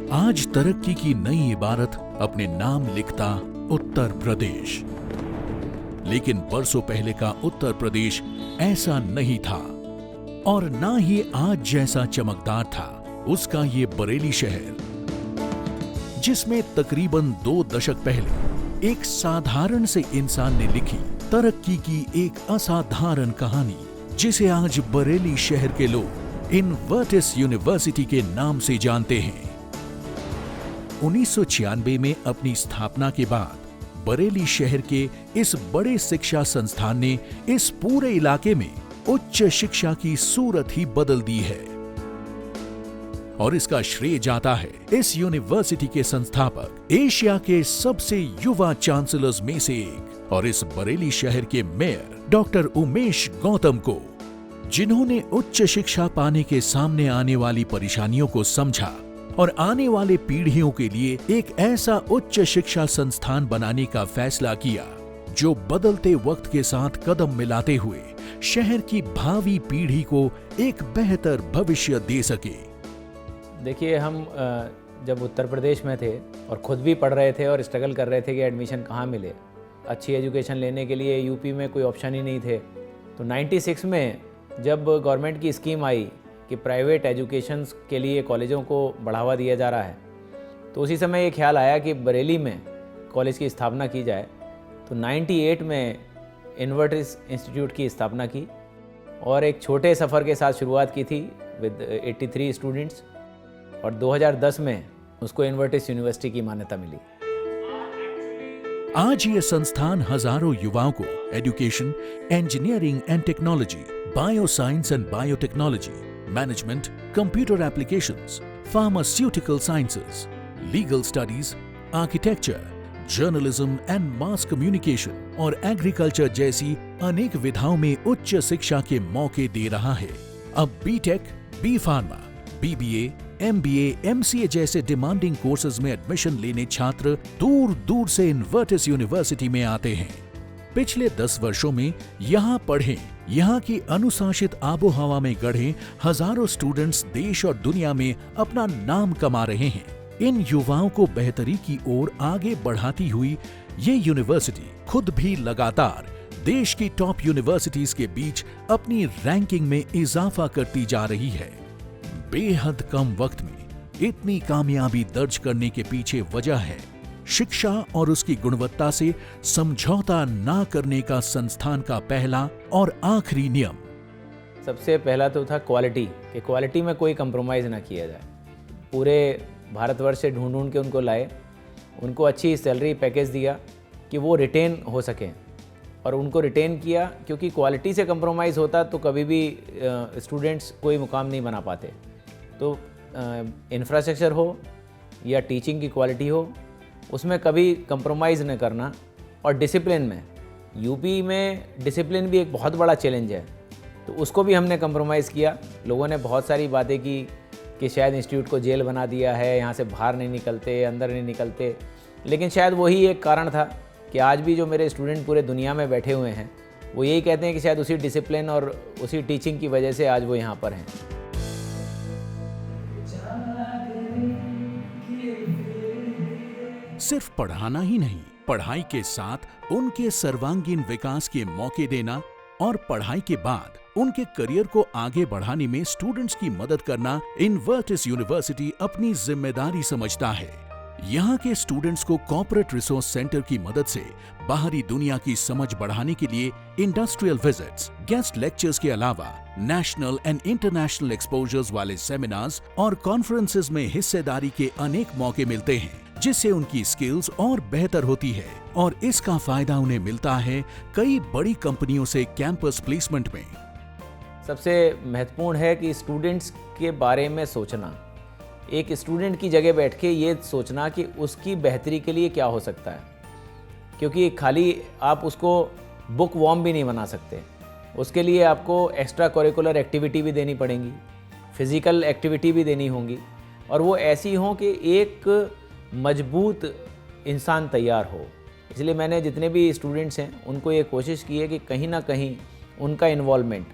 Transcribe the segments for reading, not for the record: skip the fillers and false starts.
आज तरक्की की नई इबारत अपने नाम लिखता उत्तर प्रदेश। लेकिन बरसों पहले का उत्तर प्रदेश ऐसा नहीं था और ना ही आज जैसा चमकदार था उसका ये बरेली शहर, जिसमें तकरीबन 2 दशक पहले एक साधारण से इंसान ने लिखी तरक्की की एक असाधारण कहानी, जिसे आज बरेली शहर के लोग इनवर्टिस यूनिवर्सिटी के नाम से जानते हैं। 1996 में अपनी स्थापना के बाद बरेली शहर के इस बड़े शिक्षा संस्थान ने इस पूरे इलाके में उच्च शिक्षा की सूरत ही बदल दी है और इसका श्रेय जाता है इस यूनिवर्सिटी के संस्थापक, एशिया के सबसे युवा चांसलर्स में से एक और इस बरेली शहर के मेयर डॉक्टर उमेश गौतम को, जिन्होंने उच्च शिक्षा पाने के सामने आने वाली परेशानियों को समझा और आने वाले पीढ़ियों के लिए एक ऐसा उच्च शिक्षा संस्थान बनाने का फैसला किया जो बदलते वक्त के साथ कदम मिलाते हुए शहर की भावी पीढ़ी को एक बेहतर भविष्य दे सके। देखिए, हम जब उत्तर प्रदेश में थे और ख़ुद भी पढ़ रहे थे और स्ट्रगल कर रहे थे कि एडमिशन कहाँ मिले, अच्छी एजुकेशन लेने के लिए यूपी में कोई ऑप्शन ही नहीं थे। तो 96 में जब गवर्नमेंट की स्कीम आई कि प्राइवेट एजुकेशंस के लिए कॉलेजों को बढ़ावा दिया जा रहा है, तो उसी समय ये ख्याल आया कि बरेली में कॉलेज की स्थापना की जाए। तो 98 में इनवर्टिस इंस्टीट्यूट की स्थापना की और एक छोटे सफ़र के साथ शुरुआत की थी विद 83 स्टूडेंट्स और 2010 में उसको इनवर्टिस यूनिवर्सिटी की मान्यता मिली। आज ये संस्थान हजारों युवाओं को education, engineering and technology, bio science and biotechnology, management, computer applications, pharmaceutical sciences, legal studies, architecture, journalism and mass communication और एग्रीकल्चर जैसी अनेक विधाओं में उच्च शिक्षा के मौके दे रहा है। अब BTech, B pharma, BBA, MBA, MCA जैसे डिमांडिंग कोर्सेज में एडमिशन लेने छात्र दूर दूर से इनवर्टिस यूनिवर्सिटी में आते हैं। पिछले 10 वर्षों में यहाँ पढ़े, यहाँ की अनुशासित आबो हवा में गढ़े हजारों स्टूडेंट्स देश और दुनिया में अपना नाम कमा रहे हैं। इन युवाओं को बेहतरी की ओर आगे बढ़ाती हुई ये यूनिवर्सिटी खुद भी लगातार देश की टॉप यूनिवर्सिटीज के बीच अपनी रैंकिंग में इजाफा करती जा रही है। बेहद कम वक्त में इतनी कामयाबी दर्ज करने के पीछे वजह है शिक्षा और उसकी गुणवत्ता से समझौता ना करने का संस्थान का पहला और आखिरी नियम। सबसे पहला तो था क्वालिटी, कि क्वालिटी में कोई कंप्रोमाइज़ ना किया जाए। पूरे भारतवर्ष से ढूंढ ढूंढ के उनको लाए, उनको अच्छी सैलरी पैकेज दिया कि वो रिटेन हो सकें और उनको रिटेन किया, क्योंकि क्वालिटी से कंप्रोमाइज़ होता तो कभी भी स्टूडेंट्स कोई मुकाम नहीं बना पाते। तो इंफ्रास्ट्रक्चर हो या टीचिंग की क्वालिटी हो, उसमें कभी कंप्रोमाइज़ न करना। और डिसिप्लिन में, यूपी में डिसिप्लिन भी एक बहुत बड़ा चैलेंज है, तो उसको भी हमने कंप्रोमाइज़ किया। लोगों ने बहुत सारी बातें की कि शायद इंस्टीट्यूट को जेल बना दिया है, यहाँ से बाहर नहीं निकलते, अंदर नहीं निकलते, लेकिन शायद वही एक कारण था कि आज भी जो मेरे स्टूडेंट पूरे दुनिया में बैठे हुए हैं वो यही कहते हैं कि शायद उसी डिसिप्लिन और उसी टीचिंग की वजह से आज वो यहाँ पर हैं। सिर्फ पढ़ाना ही नहीं, पढ़ाई के साथ उनके सर्वांगीण विकास के मौके देना और पढ़ाई के बाद उनके करियर को आगे बढ़ाने में स्टूडेंट्स की मदद करना इनवर्टिस यूनिवर्सिटी अपनी जिम्मेदारी समझता है। यहाँ के स्टूडेंट्स को कॉर्पोरेट रिसोर्स सेंटर की मदद से बाहरी दुनिया की समझ बढ़ाने के लिए इंडस्ट्रियल विजिट्स, गेस्ट लेक्चर्स के अलावा नेशनल एंड इंटरनेशनल एक्सपोजर्स वाले सेमिनार्स और कॉन्फ्रेंसेस में हिस्सेदारी के अनेक मौके मिलते हैं, जिससे उनकी स्किल्स और बेहतर होती है और इसका फायदा उन्हें मिलता है कई बड़ी कंपनियों से कैंपस प्लेसमेंट में। सबसे महत्वपूर्ण है कि स्टूडेंट्स के बारे में सोचना, एक स्टूडेंट की जगह बैठ के ये सोचना कि उसकी बेहतरी के लिए क्या हो सकता है, क्योंकि खाली आप उसको बुक वॉर्म भी नहीं बना सकते। उसके लिए आपको एक्स्ट्रा करिकुलर एक्टिविटी भी देनी पड़ेंगी, फिज़िकल एक्टिविटी भी देनी होंगी, और वो ऐसी हों कि एक मजबूत इंसान तैयार हो। इसलिए मैंने जितने भी स्टूडेंट्स हैं उनको ये कोशिश की है कि कहीं ना कहीं उनका इन्वॉल्वमेंट,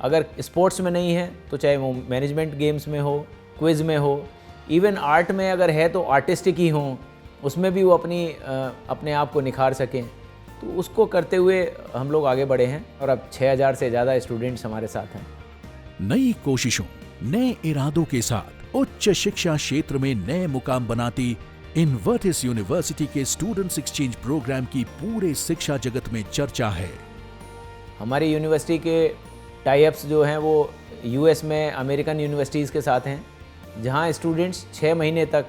अगर स्पोर्ट्स में नहीं है तो चाहे वो मैनेजमेंट गेम्स में हो, क्विज़ में हो, इवन आर्ट में अगर है तो आर्टिस्टिक ही हों, उसमें भी वो अपने आप को निखार सकें। तो उसको करते हुए हम लोग आगे बढ़े हैं और अब 6000 से ज़्यादा स्टूडेंट्स हमारे साथ हैं। नई कोशिशों, नए इरादों के साथ उच्च शिक्षा क्षेत्र में नए मुकाम बनाती इन्वर्टिस यूनिवर्सिटी के स्टूडेंट्स एक्सचेंज प्रोग्राम की पूरे शिक्षा जगत में चर्चा है। हमारी यूनिवर्सिटी के टाई अप्स जो हैं वो यूएस में अमेरिकन यूनिवर्सिटीज़ के साथ हैं, जहां स्टूडेंट्स 6 महीने तक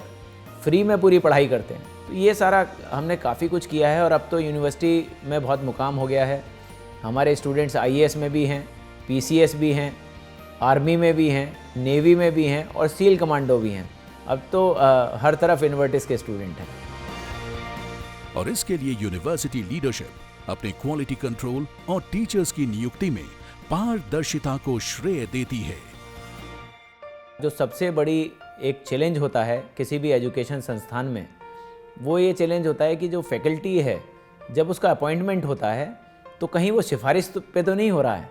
फ्री में पूरी पढ़ाई करते हैं। तो ये सारा हमने काफ़ी कुछ किया है और अब तो यूनिवर्सिटी में बहुत मुकाम हो गया है। हमारे स्टूडेंट्स आईएएस में भी हैं, पीसीएस भी हैं, आर्मी में भी हैं, नेवी में भी हैं और सील कमांडो भी हैं। अब तो हर तरफ इन्वर्टिस के स्टूडेंट हैं। और इसके लिए यूनिवर्सिटी लीडरशिप अपने क्वालिटी कंट्रोल और टीचर्स की नियुक्ति में पारदर्शिता को श्रेय देती है। जो सबसे बड़ी एक चैलेंज होता है किसी भी एजुकेशन संस्थान में, वो ये चैलेंज होता है कि जो फैकल्टी है, जब उसका अपॉइंटमेंट होता है तो कहीं वो सिफारिश पे तो नहीं हो रहा है,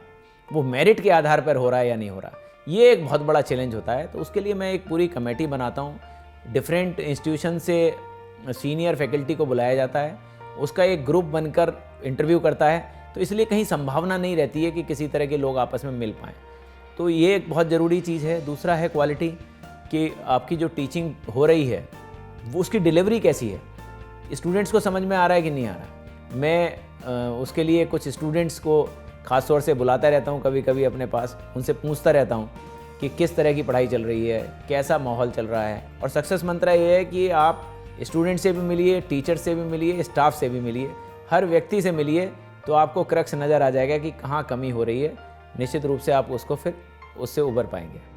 वो मेरिट के आधार पर हो रहा है या नहीं हो रहा। ये एक बहुत बड़ा चैलेंज होता है। तो उसके लिए मैं एक पूरी कमेटी बनाता हूँ। डिफरेंट इंस्टीट्यूशन से सीनियर फैकल्टी को बुलाया जाता है, उसका एक ग्रुप बनकर इंटरव्यू करता है। तो इसलिए कहीं संभावना नहीं रहती है कि किसी तरह के लोग आपस में मिल पाएँ। तो ये एक बहुत ज़रूरी चीज़ है। दूसरा है क्वालिटी, कि आपकी जो टीचिंग हो रही है वो उसकी डिलीवरी कैसी है, स्टूडेंट्स को समझ में आ रहा है कि नहीं आ रहा है। मैं उसके लिए कुछ स्टूडेंट्स को ख़ास तौर से बुलाता रहता हूँ कभी कभी अपने पास, उनसे पूछता रहता हूँ कि किस तरह की पढ़ाई चल रही है, कैसा माहौल चल रहा है। और सक्सेस मंत्र ये है कि आप स्टूडेंट से भी मिलिए, टीचर से भी मिलिए, स्टाफ से भी मिलिए, हर व्यक्ति से मिलिए, तो आपको क्रक्स नज़र आ जाएगा कि कहाँ कमी हो रही है। निश्चित रूप से आप उसको फिर उससे उबर पाएंगे।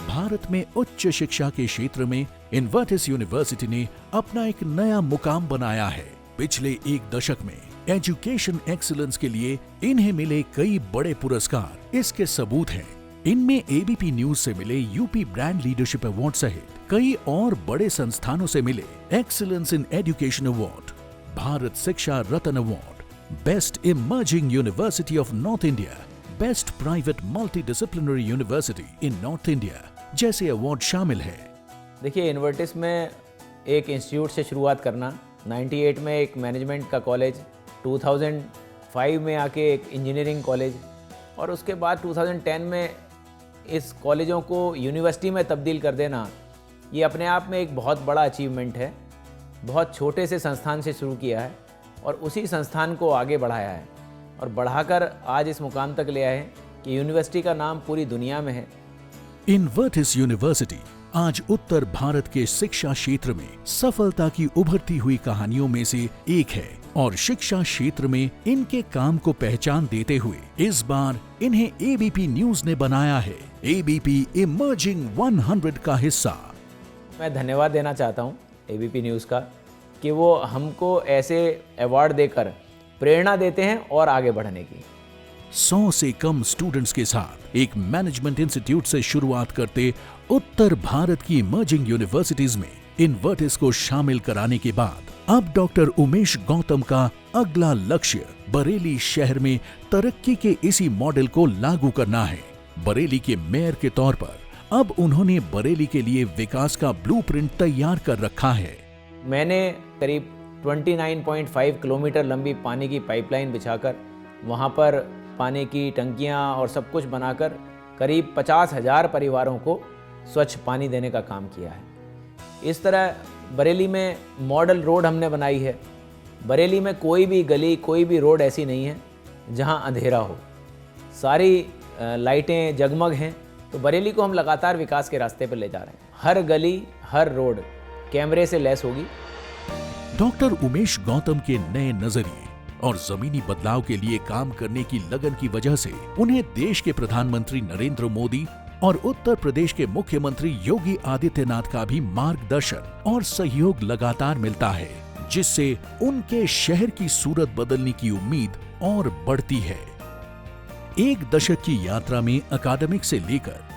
भारत में उच्च शिक्षा के क्षेत्र में इन्वर्टिस यूनिवर्सिटी ने अपना एक नया मुकाम बनाया है। पिछले एक दशक में एजुकेशन एक्सीलेंस के लिए इन्हें मिले कई बड़े पुरस्कार इसके सबूत हैं। इनमें एबीपी न्यूज से मिले यूपी ब्रांड लीडरशिप अवार्ड सहित कई और बड़े संस्थानों से मिले excellence in education award, Bharat Shiksha Ratna award, best emerging university of north India, best private multidisciplinary university in north India जैसे अवार्ड शामिल है। देखिए, इन्वर्टिस में एक इंस्टीट्यूट से शुरुआत करना, 98 में एक मैनेजमेंट का कॉलेज, 2005 में आके एक इंजीनियरिंग कॉलेज, और उसके बाद 2010 में इस कॉलेजों को यूनिवर्सिटी में तब्दील कर देना, ये अपने आप में एक बहुत बड़ा अचीवमेंट है। बहुत छोटे से संस्थान से शुरू किया है और उसी संस्थान को आगे बढ़ाया है और बढ़ाकर आज इस मुकाम तक ले आए हैं कि यूनिवर्सिटी का नाम पूरी दुनिया में है। इन्वर्टिस यूनिवर्सिटी आज उत्तर भारत के शिक्षा क्षेत्र में सफलता की उभरती हुई कहानियों में से एक है और शिक्षा क्षेत्र में इनके काम को पहचान देते हुए इस बार इन्हें एबीपी न्यूज ने बनाया है एबीपी इमर्जिंग 100 का हिस्सा। मैं धन्यवाद देना चाहता हूँ एबीपी न्यूज़ का कि वो हमको ऐसे अवार्ड देकर प्रेरणा देते हैं और आगे बढ़ने की। 100 से कम स्टूडेंट्स के साथ एक मैनेजमेंट इंस्टीट्यूट से शुरुआत करते उत्तर भारत की इमर्जिंग यूनिवर्सिटीज में इन्वर्टिस को शामिल कराने के बाद अब डॉक्टर उमेश गौतम का अगला लक्ष्य बरेली शहर में तरक्की के इसी मॉडल को लागू करना है। बरेली के मेयर के तौर पर अब उन्होंने बरेली के लिए विकास का ब्लूप्रिंट तैयार कर रखा है। मैंने करीब 29.5 किलोमीटर लंबी पानी की पाइपलाइन बिछाकर वहाँ पर पानी की टंकियाँ और सब कुछ बनाकर करीब 50,000 परिवारों को स्वच्छ पानी देने का काम किया है। इस तरह बरेली में मॉडल रोड हमने बनाई है। बरेली में कोई भी गली, कोई भी रोड ऐसी नहीं है जहाँ अंधेरा हो, सारी लाइटें जगमग हैं। तो बरेली को हम लगातार विकास के रास्ते पर ले जा रहे हैं। हर गली, हर रोड कैमरे से लैस होगी। डॉक्टर उमेश गौतम के नए नजरिए और जमीनी बदलाव के लिए काम करने की लगन की वजह से उन्हें देश के प्रधानमंत्री नरेंद्र मोदी और उत्तर प्रदेश के मुख्यमंत्री योगी आदित्यनाथ का भी मार्गदर्शन और सहयोग लगातार मिलता है, जिससे उनके शहर की सूरत बदलने की उम्मीद और बढ़ती है। एक दशक की यात्रा में अकादमिक से लेकर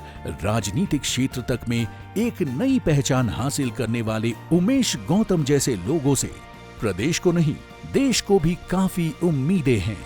राजनीतिक क्षेत्र तक में एक नई पहचान हासिल करने वाले उमेश गौतम जैसे लोगों से प्रदेश को नहीं, देश को भी काफी उम्मीदें हैं।